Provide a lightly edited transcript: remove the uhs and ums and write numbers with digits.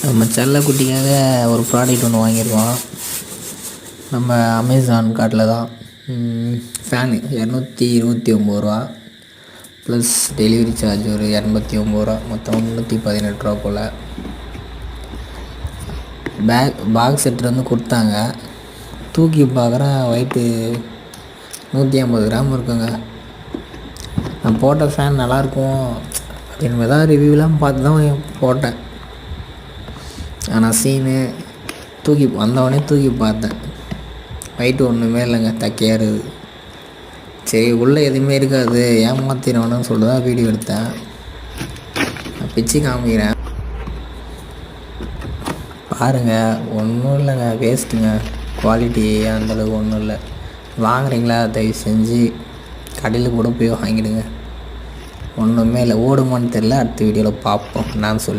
நம்ம செல்லக்குட்டிக்காக ஒரு ப்ராடக்ட் ஒன்று வாங்கியிருக்கோம். நம்ம அமேசான் கார்ட்டில் தான். ஃபேனு 229 ரூபா ப்ளஸ் டெலிவரி சார்ஜ் ஒரு 89 ரூபா, மொத்தம் 318 ரூபா போல். பாக்ஸ் செட் வந்து கொடுத்தாங்க. தூக்கி பார்க்குறேன், வெயிட்டு 150 கிராம் இருக்குங்க. நான் போட்ட ஃபேன் நல்லாயிருக்கும் அப்படின்னு தான் ரிவ்யூலாம் பார்த்து தான் போட்டேன். ஆனால் சீனு வந்தவொடனே தூக்கி பார்த்தேன், வெயிட்டு ஒன்றுமே இல்லைங்க, தக்கையாக இருக்குது. சரி உள்ளே எதுவுமே இருக்காது, ஏமாத்திடுவானுன்னு சொல்லிட்டு தான் வீடியோ எடுத்தேன். நான் பிச்சு காமிக்கிறேன் பாருங்கள். ஒன்றும் இல்லைங்க, வேஸ்ட்டுங்க. குவாலிட்டி அந்தளவுக்கு ஒன்றும் இல்லை. வாங்குறீங்களா தயவு செஞ்சு கடையில் கூட போய் வாங்கிடுங்க. ஒன்றுமே இல்லை. ஓடுமான்னு தெரில, அடுத்த வீடியோவில் பார்ப்போம் நான் சொல்லி